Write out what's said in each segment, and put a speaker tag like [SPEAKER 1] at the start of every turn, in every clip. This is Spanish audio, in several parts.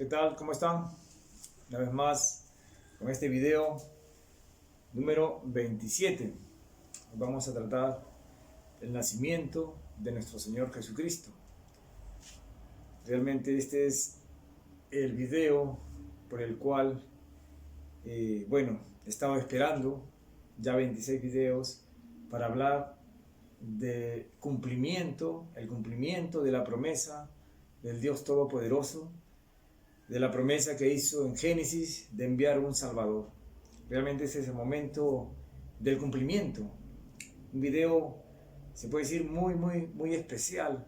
[SPEAKER 1] ¿Qué tal? ¿Cómo están? Una vez más con este video número 27. Vamos a tratar el nacimiento de nuestro Señor Jesucristo. Realmente este es el video por el cual, estaba esperando ya 26 videos para hablar del cumplimiento, el cumplimiento de la promesa del Dios Todopoderoso, de la promesa que hizo en Génesis de enviar un Salvador. Realmente ese es el momento del cumplimiento. Un video, se puede decir, muy especial,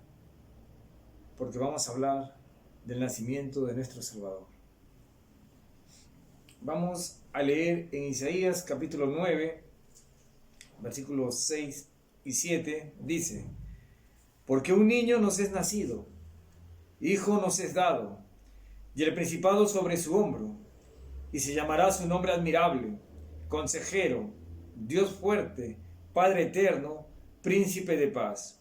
[SPEAKER 1] porque vamos a hablar del nacimiento de nuestro Salvador. Vamos a leer en Isaías capítulo 9, versículos 6 y 7, dice: Porque un niño nos es nacido, hijo nos es dado, y el principado sobre su hombro, y se llamará su nombre admirable, consejero, Dios fuerte, Padre eterno, príncipe de paz.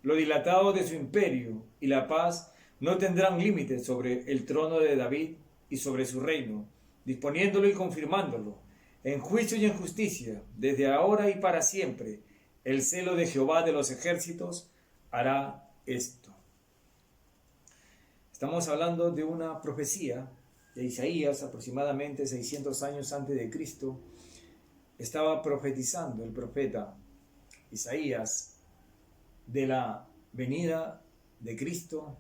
[SPEAKER 1] Lo dilatado de su imperio y la paz no tendrán límites sobre el trono de David y sobre su reino, disponiéndolo y confirmándolo, en juicio y en justicia, desde ahora y para siempre. El celo de Jehová de los ejércitos hará esto. Estamos hablando de una profecía de Isaías, aproximadamente 600 años antes de Cristo. Estaba profetizando el profeta Isaías de la venida de Cristo,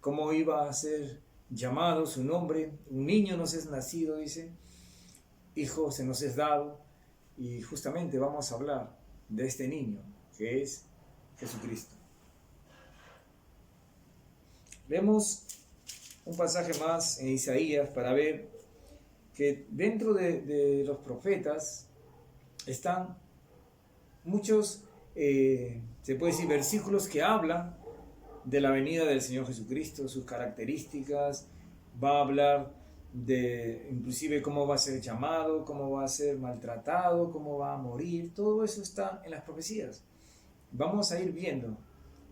[SPEAKER 1] cómo iba a ser llamado su nombre. Un niño nos es nacido, dice, hijo se nos es dado, y justamente vamos a hablar de este niño que es Jesucristo. Vemos un pasaje más en Isaías para ver que dentro de los profetas están muchos, se puede decir, versículos que hablan de la venida del Señor Jesucristo, sus características. Va a hablar de inclusive cómo va a ser llamado, cómo va a ser maltratado, cómo va a morir. Todo eso está en las profecías. Vamos a ir viendo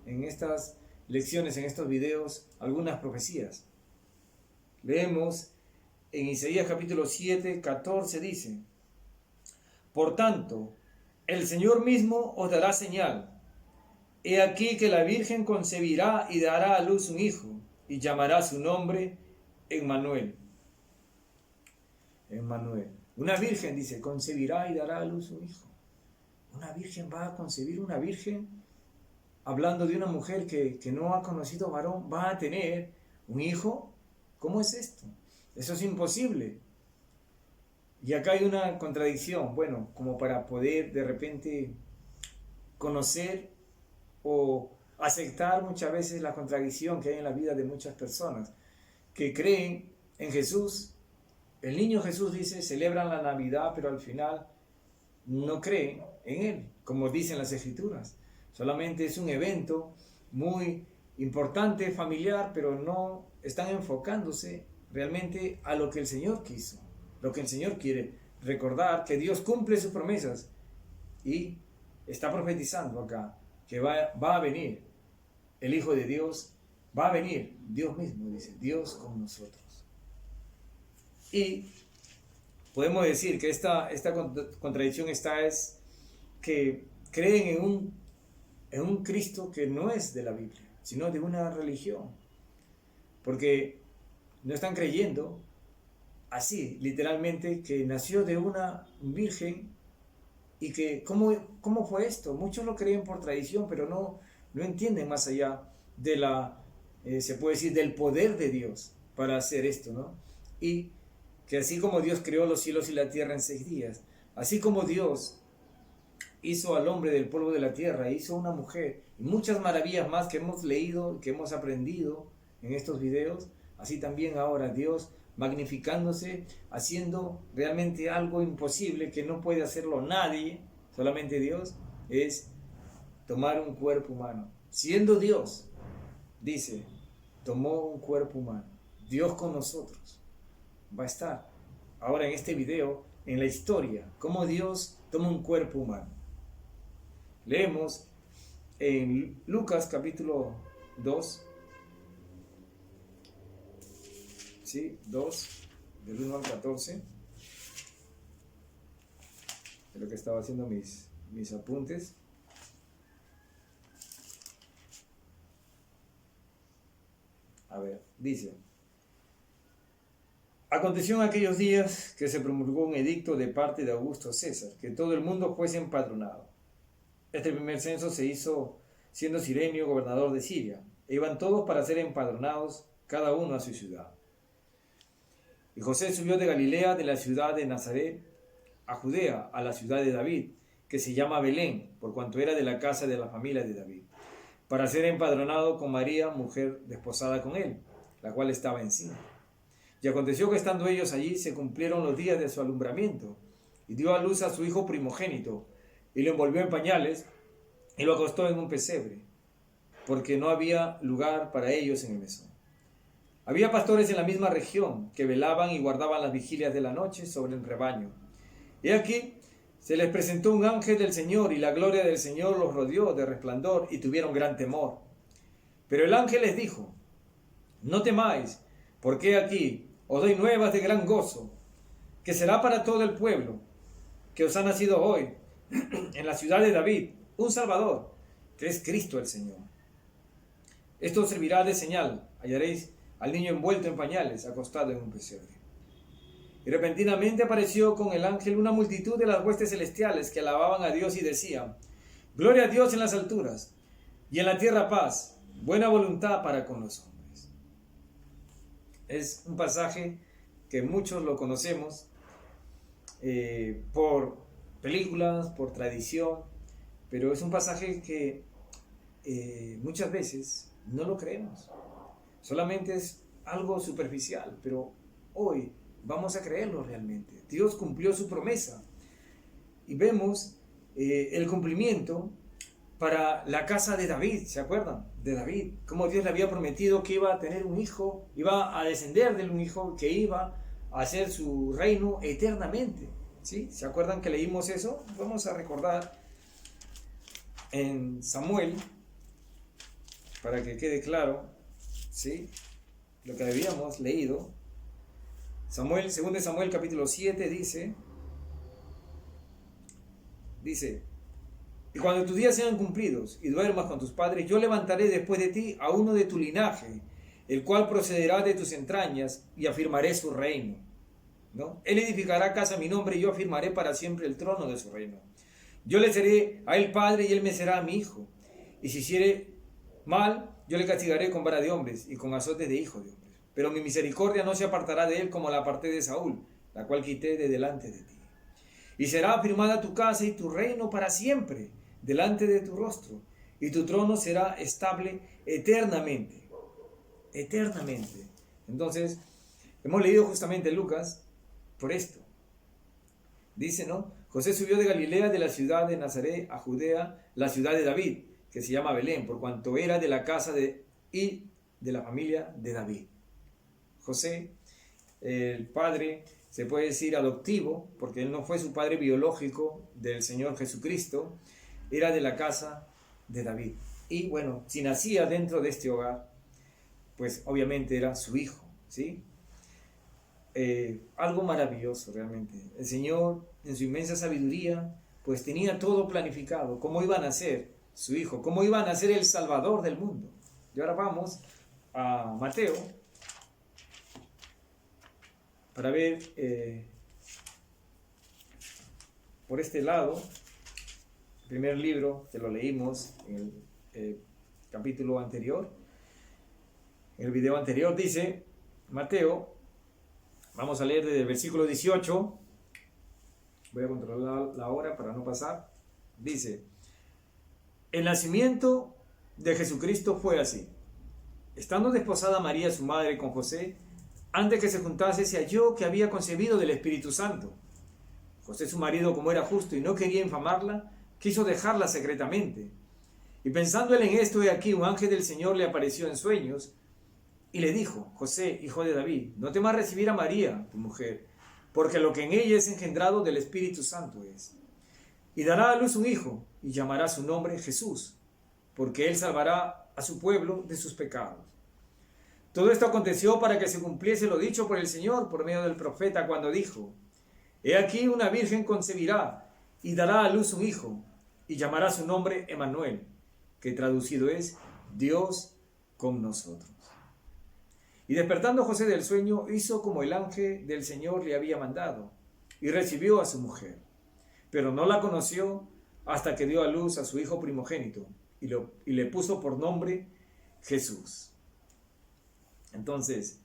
[SPEAKER 1] en estas lecciones, en estos videos, algunas profecías. Leemos en Isaías capítulo 7, 14, dice: Por tanto, el Señor mismo os dará señal. He aquí que la Virgen concebirá y dará a luz un hijo, y llamará su nombre Emmanuel. Emmanuel. Una virgen, dice, concebirá y dará a luz un hijo. Una virgen va a concebir, una virgen, hablando de una mujer que no ha conocido varón, va a tener un hijo. ¿Cómo es esto? Eso es imposible. Y acá hay una contradicción, bueno, como para poder de repente conocer o aceptar muchas veces la contradicción que hay en la vida de muchas personas que creen en Jesús. El niño Jesús, dice, celebran la Navidad, pero al final no creen en Él, como dicen las Escrituras. Solamente es un evento muy importante, familiar, pero no están enfocándose realmente a lo que el Señor quiso, lo que el Señor quiere. Recordar que Dios cumple sus promesas y está profetizando acá que va a venir el Hijo de Dios, va a venir Dios mismo, dice, Dios con nosotros. Y podemos decir que esta contradicción es que creen en un Cristo que no es de la Biblia, sino de una religión. Porque no están creyendo así, literalmente, que nació de una virgen y que, ¿cómo fue esto? Muchos lo creen por tradición, pero no entienden más allá de se puede decir, del poder de Dios para hacer esto, ¿no? Y que así como Dios creó los cielos y la tierra en 6 días, así como Dios hizo al hombre del polvo de la tierra, hizo una mujer, y muchas maravillas más que hemos leído, que hemos aprendido en estos videos, así también ahora Dios magnificándose, haciendo realmente algo imposible que no puede hacerlo nadie, solamente Dios, es tomar un cuerpo humano. Siendo Dios, dice, tomó un cuerpo humano. Dios con nosotros va a estar ahora en este video, en la historia, cómo Dios toma un cuerpo humano. Leemos en Lucas capítulo 2, ¿sí? 2, del 1 al 14. Es lo que estaba haciendo mis apuntes. A ver, dice: aconteció en aquellos días que se promulgó un edicto de parte de Augusto César, que todo el mundo fuese empadronado. Este primer censo se hizo siendo Cirenio gobernador de Siria, e iban todos para ser empadronados, cada uno a su ciudad. Y José subió de Galilea, de la ciudad de Nazaret, a Judea, a la ciudad de David, que se llama Belén, por cuanto era de la casa de la familia de David, para ser empadronado con María, mujer desposada con él, la cual estaba encinta. Y aconteció que estando ellos allí se cumplieron los días de su alumbramiento, y dio a luz a su hijo primogénito, y lo envolvió en pañales, y lo acostó en un pesebre, porque no había lugar para ellos en el mesón. Había pastores en la misma región, que velaban y guardaban las vigilias de la noche sobre el rebaño. Y aquí se les presentó un ángel del Señor, y la gloria del Señor los rodeó de resplandor, y tuvieron gran temor. Pero el ángel les dijo: no temáis, porque aquí os doy nuevas de gran gozo, que será para todo el pueblo, que os ha nacido hoy, en la ciudad de David, un Salvador, que es Cristo el Señor. Esto servirá de señal: hallaréis al niño envuelto en pañales, acostado en un pesebre. Y repentinamente apareció con el ángel una multitud de las huestes celestiales que alababan a Dios y decían: gloria a Dios en las alturas, y en la tierra paz, buena voluntad para con los hombres. Es un pasaje que muchos lo conocemos por películas, por tradición, pero es un pasaje que muchas veces no lo creemos. Solamente es algo superficial, pero hoy vamos a creerlo realmente. Dios cumplió su promesa y vemos el cumplimiento para la casa de David. ¿Se acuerdan? De David, como Dios le había prometido que iba a tener un hijo, iba a descender de un hijo que iba a hacer su reino eternamente. ¿Sí? ¿Se acuerdan que leímos eso? Vamos a recordar en Samuel, para que quede claro, ¿sí?, lo que habíamos leído. Samuel, 2 Samuel capítulo 7 dice: y cuando tus días sean cumplidos y duermas con tus padres, yo levantaré después de ti a uno de tu linaje, el cual procederá de tus entrañas, y afirmaré su reino, ¿no? Él edificará casa a mi nombre, y yo afirmaré para siempre el trono de su reino. Yo le seré a él padre, y él me será a mi hijo. Y si hiciere mal, yo le castigaré con vara de hombres y con azotes de hijo de hombres. Pero mi misericordia no se apartará de él como la aparté de Saúl, la cual quité de delante de ti. Y será afirmada tu casa y tu reino para siempre delante de tu rostro, y tu trono será estable eternamente. Eternamente. Entonces, hemos leído justamente Lucas por esto. Dice, ¿no? José subió de Galilea, de la ciudad de Nazaret, a Judea, la ciudad de David, que se llama Belén, por cuanto era de la casa y de la familia de David. José, el padre, se puede decir adoptivo, porque él no fue su padre biológico del Señor Jesucristo, era de la casa de David. Y bueno, si nacía dentro de este hogar, pues obviamente era su hijo, ¿sí? Algo maravilloso realmente. El Señor, en su inmensa sabiduría, pues tenía todo planificado, cómo iba a nacer su hijo, cómo iba a nacer el Salvador del mundo. Y ahora vamos a Mateo, para ver por este lado, el primer libro que lo leímos en el capítulo anterior, en el video anterior, dice Mateo, vamos a leer desde el versículo 18, voy a controlar la hora para no pasar, dice: el nacimiento de Jesucristo fue así. Estando desposada María su madre con José, antes que se juntase se halló que había concebido del Espíritu Santo. José su marido, como era justo y no quería infamarla, quiso dejarla secretamente. Y pensando él en esto, he aquí un ángel del Señor le apareció en sueños y le dijo: José, hijo de David, no temas recibir a María, tu mujer, porque lo que en ella es engendrado del Espíritu Santo es. Y dará a luz un hijo, y llamará su nombre Jesús, porque él salvará a su pueblo de sus pecados. Todo esto aconteció para que se cumpliese lo dicho por el Señor por medio del profeta cuando dijo: He aquí una virgen concebirá y dará a luz un hijo, y llamará su nombre Emmanuel, que traducido es Dios con nosotros. Y despertando José del sueño, hizo como el ángel del Señor le había mandado, y recibió a su mujer. Pero no la conoció hasta que dio a luz a su hijo primogénito, y le puso por nombre Jesús. Entonces,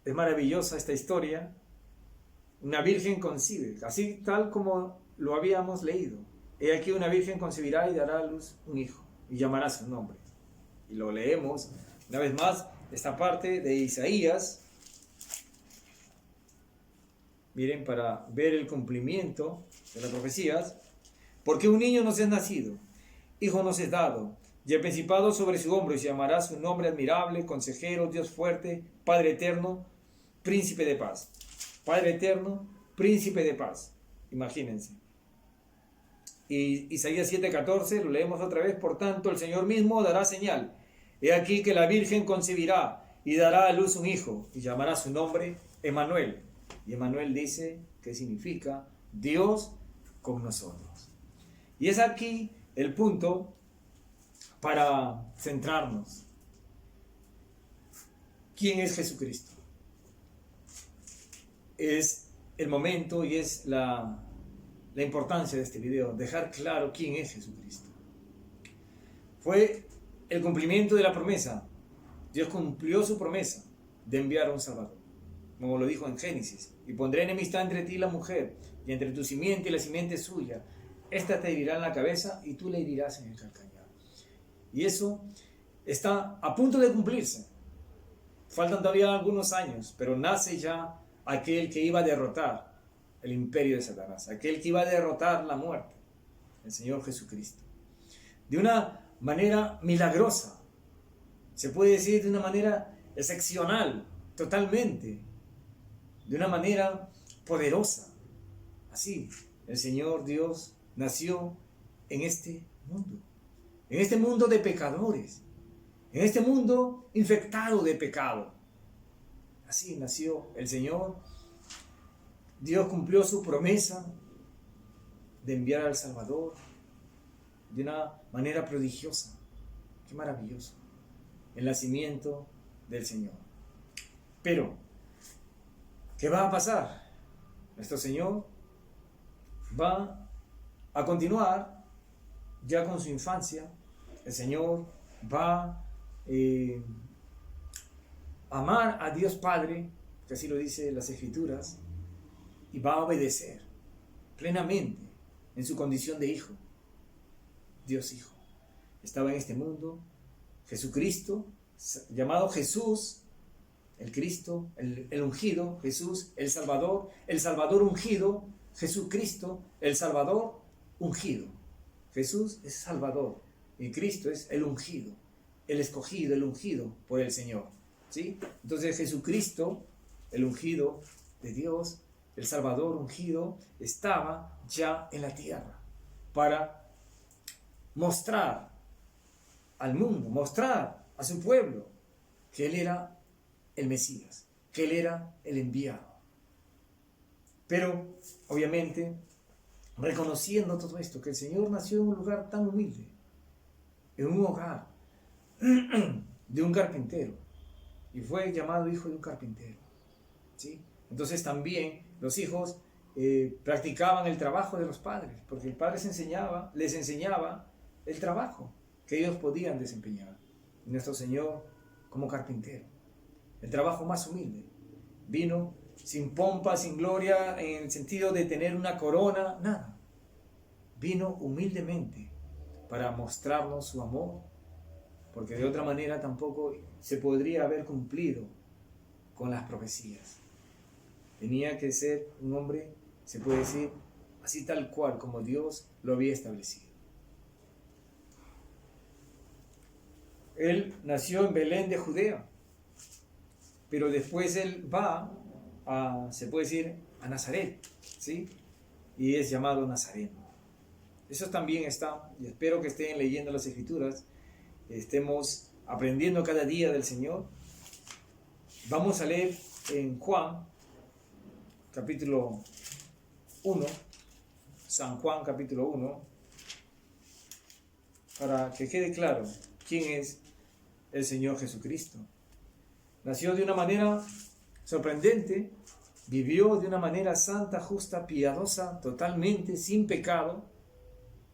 [SPEAKER 1] es maravillosa esta historia. Una virgen concibe, así tal como lo habíamos leído. He aquí una virgen concebirá y dará a luz un hijo, y llamará su nombre. Y lo leemos una vez más, esta parte de Isaías. Miren, para ver el cumplimiento de las profecías. Porque un niño nos es nacido, hijo nos es dado, y el principado sobre su hombro, y se llamará su nombre admirable, consejero, Dios fuerte, Padre eterno, príncipe de paz. Padre eterno, príncipe de paz. Imagínense. Y Isaías 7:14, lo leemos otra vez. Por tanto, el Señor mismo dará señal. He aquí que la Virgen concebirá y dará a luz un hijo, y llamará su nombre Emmanuel. Y Emmanuel dice que significa Dios con nosotros. Y es aquí el punto para centrarnos. ¿Quién es Jesucristo? Es el momento y es la importancia de este video, dejar claro quién es Jesucristo. Fue el cumplimiento de la promesa. Dios cumplió su promesa de enviar a un Salvador, como lo dijo en Génesis: y pondré enemistad entre ti y la mujer, y entre tu simiente y la simiente suya. Esta te herirá en la cabeza y tú le herirás en el calcañar. Y eso está a punto de cumplirse. Faltan todavía algunos años, pero nace ya aquel que iba a derrotar el imperio de Satanás, aquel que iba a derrotar la muerte, el Señor Jesucristo. De una manera milagrosa, se puede decir de una manera excepcional, totalmente, de una manera poderosa. Así, el Señor Dios nació en este mundo de pecadores, en este mundo infectado de pecado. Así nació el Señor. Dios cumplió su promesa de enviar al Salvador de una manera prodigiosa. Qué maravilloso el nacimiento del Señor. Pero, ¿qué va a pasar? Nuestro Señor va a continuar ya con su infancia. El Señor va a amar a Dios Padre, que así lo dice las Escrituras, y va a obedecer plenamente en su condición de hijo. Dios Hijo estaba en este mundo. Jesucristo, llamado Jesús, el Cristo, el ungido, Jesús, el Salvador ungido, Jesucristo, el Salvador ungido. Jesús es Salvador y Cristo es el ungido, el escogido, el ungido por el Señor. ¿Sí? Entonces Jesucristo, el ungido de Dios, el Salvador ungido, estaba ya en la tierra para mostrar al mundo, mostrar a su pueblo que Él era el Mesías, que Él era el enviado. Pero, obviamente, reconociendo todo esto, que el Señor nació en un lugar tan humilde, en un hogar de un carpintero, y fue llamado hijo de un carpintero. ¿Sí? Entonces también los hijos practicaban el trabajo de los padres, porque el padre les enseñaba el trabajo que ellos podían desempeñar. Y nuestro Señor, como carpintero, el trabajo más humilde, vino sin pompa, sin gloria, en el sentido de tener una corona, nada. Vino humildemente para mostrarnos su amor, porque de otra manera tampoco se podría haber cumplido con las profecías. Tenía que ser un hombre, se puede decir, así tal cual como Dios lo había establecido. Él nació en Belén de Judea, pero después él va a, se puede decir, a Nazaret, ¿sí? Y es llamado Nazareno. Eso también está, y espero que estén leyendo las Escrituras, estemos aprendiendo cada día del Señor, Vamos a leer en Juan, capítulo 1, San Juan, capítulo 1, para que quede claro quién es el Señor Jesucristo. Nació de una manera sorprendente, vivió de una manera santa, justa, piadosa, totalmente, sin pecado,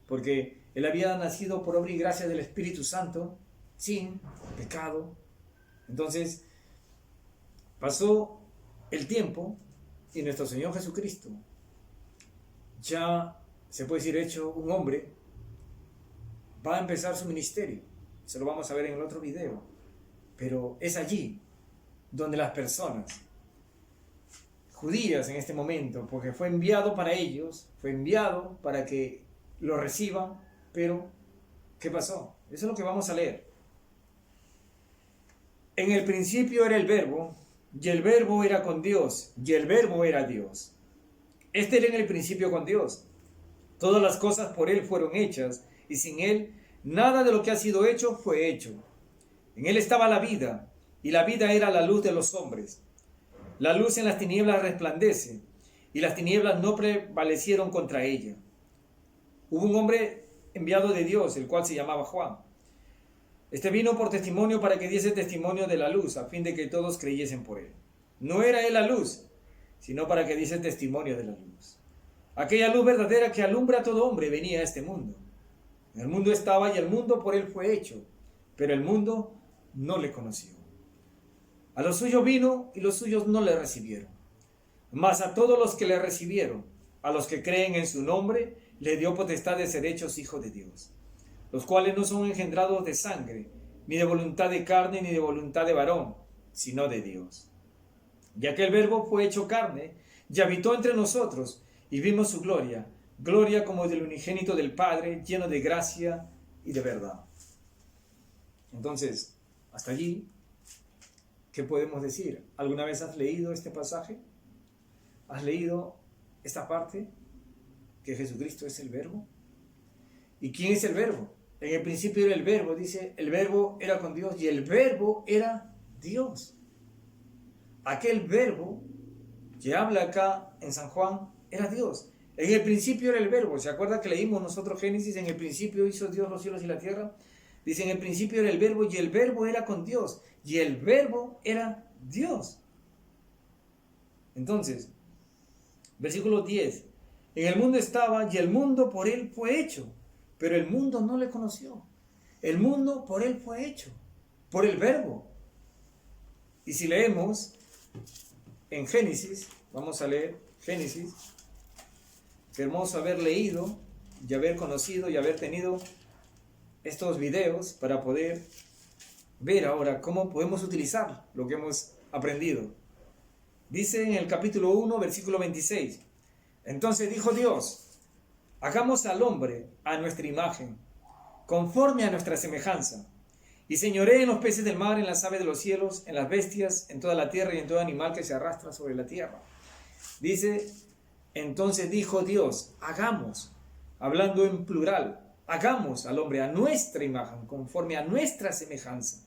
[SPEAKER 1] porque Él había nacido por obra y gracia del Espíritu Santo, sin pecado. Entonces, pasó el tiempo y nuestro Señor Jesucristo, ya se puede decir hecho un hombre, va a empezar su ministerio. Eso lo vamos a ver en el otro video. Pero es allí donde las personas judías en este momento, porque fue enviado para ellos, fue enviado para que lo reciban, pero ¿qué pasó? Eso es lo que vamos a leer. En el principio era el Verbo, y el Verbo era con Dios, y el Verbo era Dios. Este era en el principio con Dios. Todas las cosas por Él fueron hechas, y sin Él nada de lo que ha sido hecho fue hecho. En Él estaba la vida, y la vida era la luz de los hombres. La luz en las tinieblas resplandece, y las tinieblas no prevalecieron contra ella. Hubo un hombre enviado de Dios, el cual se llamaba Juan. Este vino por testimonio para que diese testimonio de la luz, a fin de que todos creyesen por él. No era él la luz, sino para que diese testimonio de la luz. Aquella luz verdadera que alumbra a todo hombre venía a este mundo. En el mundo estaba y el mundo por él fue hecho, pero el mundo no le conoció. A los suyos vino y los suyos no le recibieron. Mas a todos los que le recibieron, a los que creen en su nombre, le dio potestad de ser hechos hijos de Dios, los cuales no son engendrados de sangre, ni de voluntad de carne, ni de voluntad de varón, sino de Dios. Ya que el Verbo fue hecho carne, y habitó entre nosotros, y vimos su gloria, gloria como del unigénito del Padre, lleno de gracia y de verdad. Entonces, hasta allí, ¿qué podemos decir? ¿Alguna vez has leído este pasaje? ¿Has leído esta parte? Que Jesucristo es el Verbo. ¿Y quién es el Verbo? En el principio era el Verbo, dice, el Verbo era con Dios y el Verbo era Dios. Aquel Verbo que habla acá en San Juan era Dios. En el principio era el Verbo. ¿Se acuerda que leímos nosotros Génesis? En el principio hizo Dios los cielos y la tierra. Dice, en el principio era el Verbo y el Verbo era con Dios. Y el Verbo era Dios. Entonces, versículo 10. En el mundo estaba y el mundo por él fue hecho, pero el mundo no le conoció. El mundo por él fue hecho, por el Verbo. Y si leemos en Génesis, vamos a leer Génesis. Qué hermoso haber leído y haber conocido y haber tenido estos videos para poder ver ahora cómo podemos utilizar lo que hemos aprendido. Dice en el capítulo 1, versículo 26. Entonces dijo Dios, hagamos al hombre a nuestra imagen, conforme a nuestra semejanza, y señoree en los peces del mar, en las aves de los cielos, en las bestias, en toda la tierra y en todo animal que se arrastra sobre la tierra. Dice, entonces dijo Dios, hagamos, hablando en plural, hagamos al hombre a nuestra imagen, conforme a nuestra semejanza.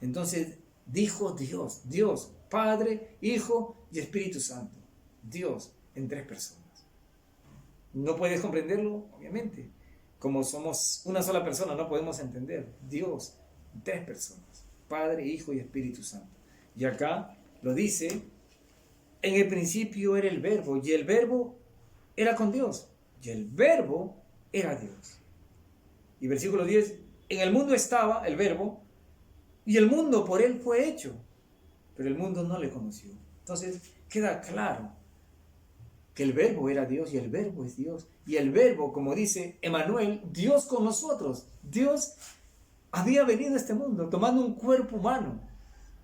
[SPEAKER 1] Entonces dijo Dios, Dios, Padre, Hijo y Espíritu Santo. Dios en tres personas. ¿No puedes comprenderlo? Obviamente. Como somos una sola persona, no podemos entender. Dios en tres personas. Padre, Hijo y Espíritu Santo. Y acá lo dice, en el principio era el Verbo, y el Verbo era con Dios, y el Verbo era Dios. Y versículo 10, en el mundo estaba el Verbo, y el mundo por él fue hecho, pero el mundo no le conoció. Entonces queda claro que el Verbo era Dios y el Verbo es Dios. Y el Verbo, como dice Emmanuel, Dios con nosotros. Dios había venido a este mundo tomando un cuerpo humano.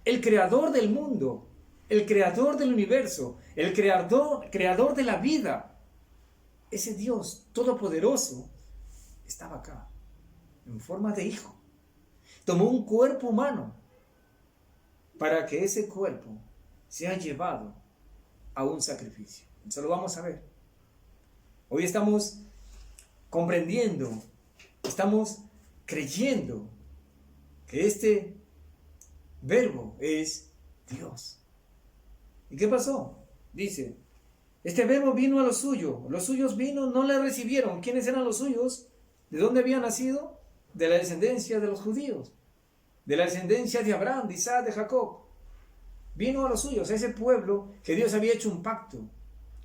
[SPEAKER 1] El creador del mundo, el creador del universo, el creador de la vida. Ese Dios todopoderoso estaba acá, en forma de hijo. Tomó un cuerpo humano para que ese cuerpo sea llevado a un sacrificio. Eso lo vamos a ver. Hoy estamos comprendiendo, estamos creyendo que este Verbo es Dios. ¿Y qué pasó? Dice, este verbo vino a los suyos vino, no le recibieron. ¿Quiénes eran los suyos? ¿De dónde había nacido? De la descendencia de los judíos, de la descendencia de Abraham, de Isaac, de Jacob. Vino a los suyos, a ese pueblo que Dios había hecho un pacto,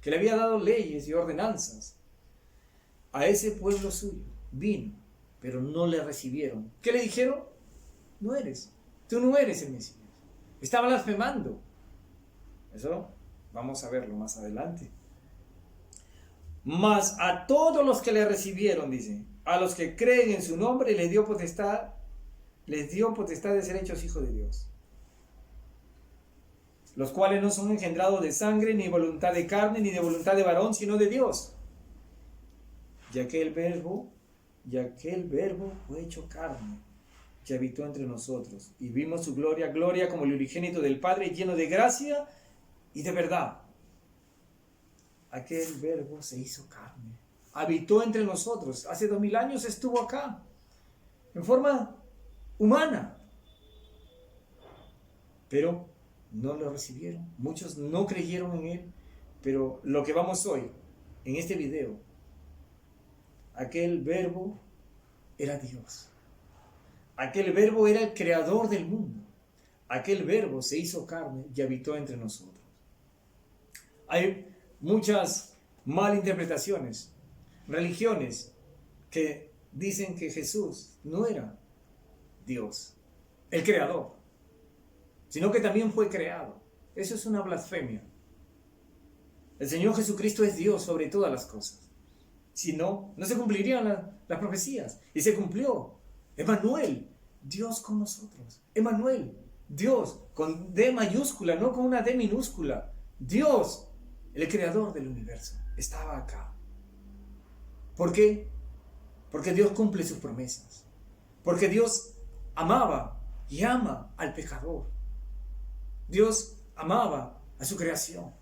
[SPEAKER 1] que le había dado leyes y ordenanzas. A ese pueblo suyo vino, pero no le recibieron. ¿Qué le dijeron? No eres, tú no eres el Mesías. Está blasfemando. Eso vamos a verlo más adelante. Mas a todos los que le recibieron, dice, a los que creen en su nombre, les dio potestad de ser hechos hijos de Dios. Los cuales no son engendrados de sangre, ni voluntad de carne, ni de voluntad de varón, sino de Dios. Y aquel verbo fue hecho carne, y habitó entre nosotros, y vimos su gloria, gloria como el unigénito del Padre, lleno de gracia y de verdad. Aquel verbo se hizo carne, habitó entre nosotros, hace 2000 años estuvo acá, en forma humana, pero no lo recibieron, muchos no creyeron en él. Pero lo que vamos hoy, en este video, aquel verbo era Dios, aquel verbo era el creador del mundo, aquel verbo se hizo carne y habitó entre nosotros. Hay muchas malinterpretaciones, religiones que dicen que Jesús no era Dios, el creador, sino que también fue creado. Eso es una blasfemia. El Señor Jesucristo es Dios sobre todas las cosas. Si no, no se cumplirían las profecías. Y se cumplió. Emmanuel, Dios con nosotros. Emmanuel, Dios con D mayúscula, no con una D minúscula. Dios, el creador del universo, estaba acá. ¿Por qué? Porque Dios cumple sus promesas. Porque Dios amaba y ama al pecador. Dios amaba a su creación.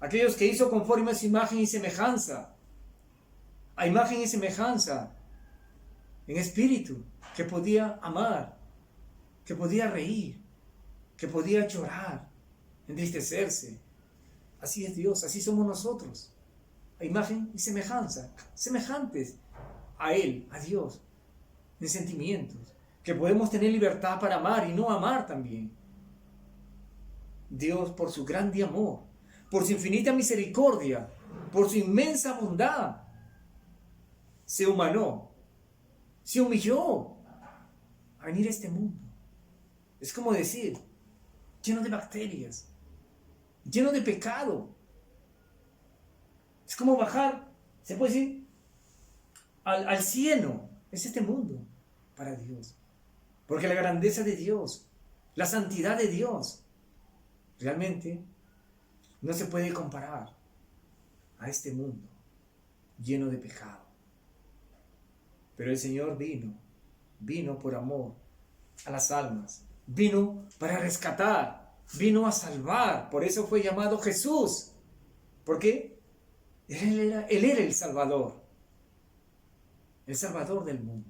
[SPEAKER 1] Aquellos que hizo conforme a su imagen y semejanza. A imagen y semejanza. En espíritu. Que podía amar. Que podía reír. Que podía llorar. Entristecerse. Así es Dios. Así somos nosotros. A imagen y semejanza. Semejantes a Él, a Dios. En sentimientos. Que podemos tener libertad para amar y no amar también. Dios, por su grande amor, por su infinita misericordia, por su inmensa bondad, se humanó, se humilló a venir a este mundo. Es como decir, lleno de bacterias, lleno de pecado. Es como bajar, se puede decir, al cielo. Es este mundo para Dios. Porque la grandeza de Dios, la santidad de Dios, realmente no se puede comparar a este mundo lleno de pecado. Pero el Señor vino por amor a las almas, vino para rescatar, vino a salvar. Por eso fue llamado Jesús. ¿Por qué? Él era el Salvador del mundo.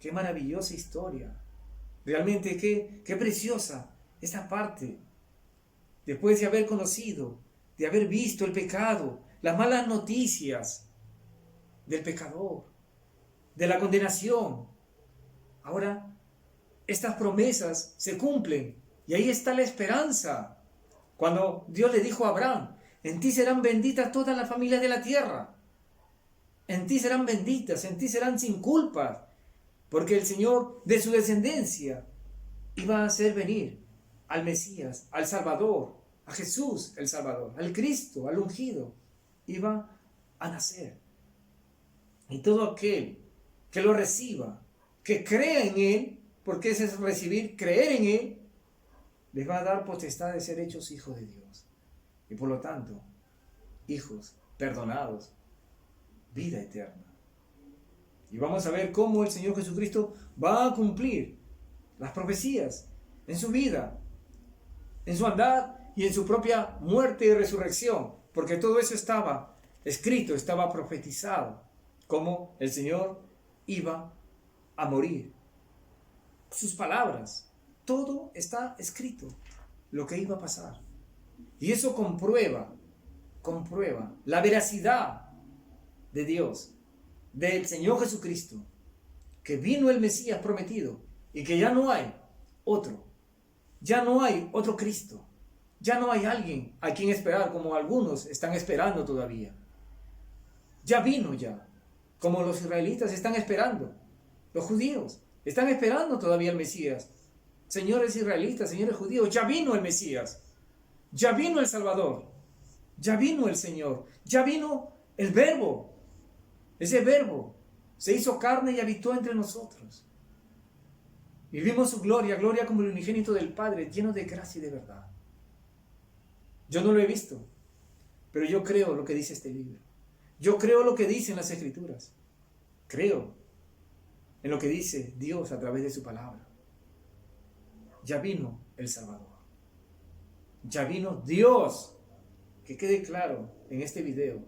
[SPEAKER 1] Qué maravillosa historia. Realmente qué preciosa esta parte. Después de haber conocido, de haber visto el pecado, las malas noticias del pecador, de la condenación. Ahora, estas promesas se cumplen y ahí está la esperanza. Cuando Dios le dijo a Abraham, en ti serán benditas todas las familias de la tierra. En ti serán benditas, en ti serán sin culpa, porque el Señor de su descendencia iba a hacer venir al Mesías, al Salvador, a Jesús el Salvador, al Cristo, al ungido, iba a nacer. Y todo aquel que lo reciba, que crea en Él, porque ese es recibir, creer en Él, les va a dar potestad de ser hechos hijos de Dios. Y por lo tanto, hijos perdonados, vida eterna. Y vamos a ver cómo el Señor Jesucristo va a cumplir las profecías en su vida, en su andar y en su propia muerte y resurrección, porque todo eso estaba escrito, estaba profetizado, cómo el Señor iba a morir. Sus palabras Todo está escrito, lo que iba a pasar. Y eso comprueba la veracidad de Dios, del Señor Jesucristo, que vino el Mesías prometido y que ya no hay otro, ya no hay otro Cristo, ya no hay alguien a quien esperar como algunos están esperando todavía. Ya vino ya, como los israelitas están esperando, los judíos están esperando todavía el Mesías. Señores israelitas, señores judíos, ya vino el Mesías, ya vino el Salvador, ya vino el Señor, ya vino el Verbo. Ese Verbo se hizo carne y habitó entre nosotros. Y vimos su gloria, gloria como el unigénito del Padre, lleno de gracia y de verdad. Yo no lo he visto, pero yo creo lo que dice este libro. Yo creo lo que dicen las Escrituras. Creo en lo que dice Dios a través de su palabra. Ya vino el Salvador. Ya vino Dios. Que quede claro en este video.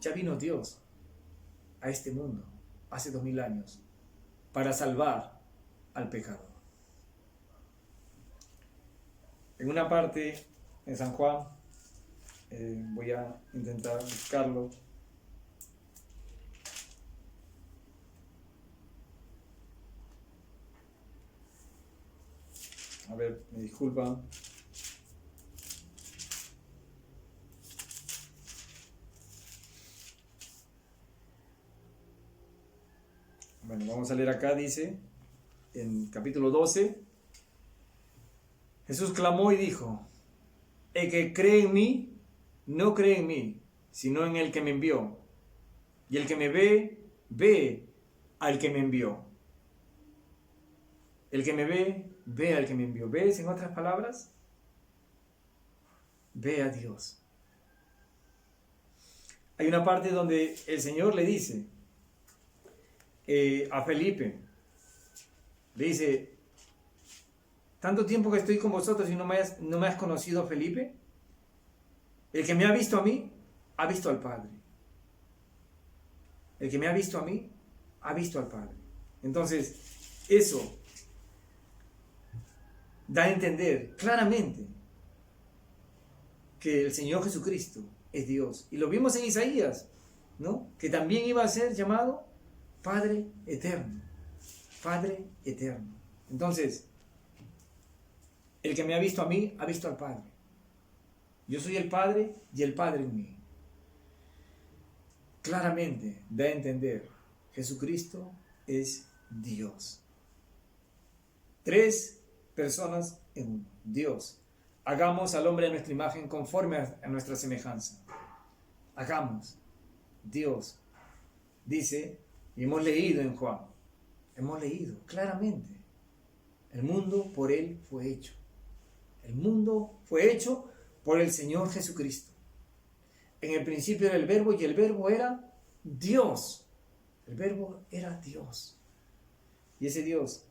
[SPEAKER 1] Ya vino Dios a este mundo hace 2000 años para salvar al pecador. En una parte en San Juan, voy a intentar buscarlo. A ver, me disculpan. Bueno, vamos a leer acá, dice, en capítulo 12, Jesús clamó y dijo, el que cree en mí, no cree en mí, sino en el que me envió. Y el que me ve, ve al que me envió. El que me ve, ve al que me envió. ¿Ves? En otras palabras, ve a Dios. Hay una parte donde el Señor le dice a Felipe, le dice, tanto tiempo que estoy con vosotros y no me has conocido, Felipe. El que me ha visto a mí, ha visto al Padre. El que me ha visto a mí, ha visto al Padre. Entonces, eso da a entender claramente que el Señor Jesucristo es Dios. Y lo vimos en Isaías, ¿no? Que también iba a ser llamado Padre Eterno. Padre Eterno. Entonces, el que me ha visto a mí, ha visto al Padre. Yo soy el Padre y el Padre en mí. Claramente da a entender, Jesucristo es Dios. 3 personas en uno. Dios. Hagamos al hombre a nuestra imagen conforme a nuestra semejanza. Hagamos. Dios. Dice, y hemos leído en Juan, hemos leído claramente, el mundo por Él fue hecho. El mundo fue hecho por el Señor Jesucristo. En el principio era el Verbo y el Verbo era Dios. El Verbo era Dios. Y ese Dios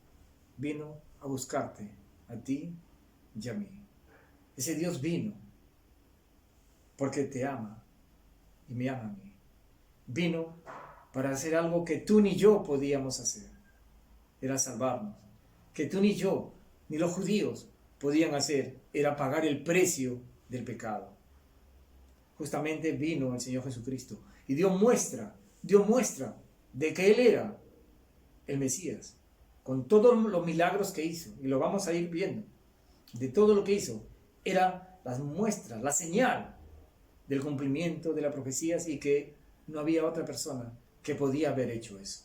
[SPEAKER 1] vino a buscarte, a ti y a mí. Ese Dios vino porque te ama y me ama a mí. Vino para hacer algo que tú ni yo podíamos hacer. Era salvarnos. Que tú ni yo, ni los judíos podían hacer. Era pagar el precio del pecado. Justamente vino el Señor Jesucristo y dio muestra de que Él era el Mesías. Con todos los milagros que hizo, y lo vamos a ir viendo, de todo lo que hizo, era las muestras, la señal del cumplimiento de las profecías y que no había otra persona que podía haber hecho eso.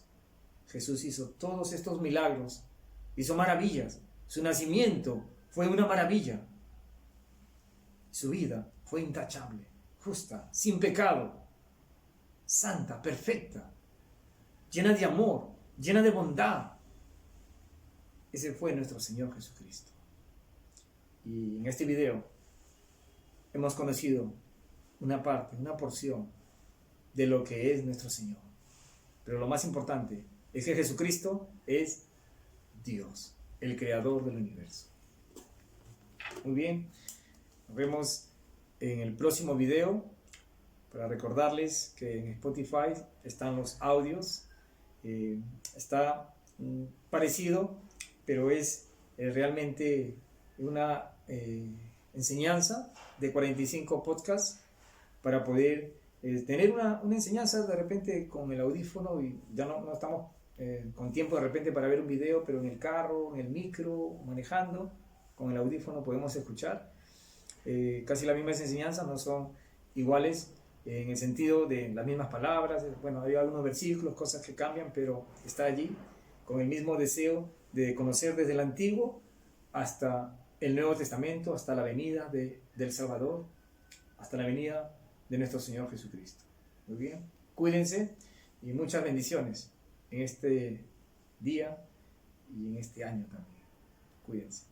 [SPEAKER 1] Jesús hizo todos estos milagros, hizo maravillas, su nacimiento fue una maravilla, su vida fue intachable, justa, sin pecado, santa, perfecta, llena de amor, llena de bondad. Ese fue nuestro Señor Jesucristo. Y en este video hemos conocido una parte, una porción de lo que es nuestro Señor. Pero lo más importante es que Jesucristo es Dios, el creador del universo. Muy bien, nos vemos en el próximo video. Para recordarles que en Spotify están los audios. Está parecido, pero es realmente una enseñanza de 45 podcasts para poder tener una enseñanza de repente con el audífono, y ya no estamos con tiempo de repente para ver un video, pero en el carro, en el micro, manejando, con el audífono podemos escuchar. Casi las mismas enseñanzas, no son iguales en el sentido de las mismas palabras. Bueno, hay algunos versículos, cosas que cambian, pero está allí con el mismo deseo de conocer desde el Antiguo hasta el Nuevo Testamento, hasta la venida del Salvador, hasta la venida de nuestro Señor Jesucristo. Muy bien, cuídense y muchas bendiciones en este día y en este año también. Cuídense.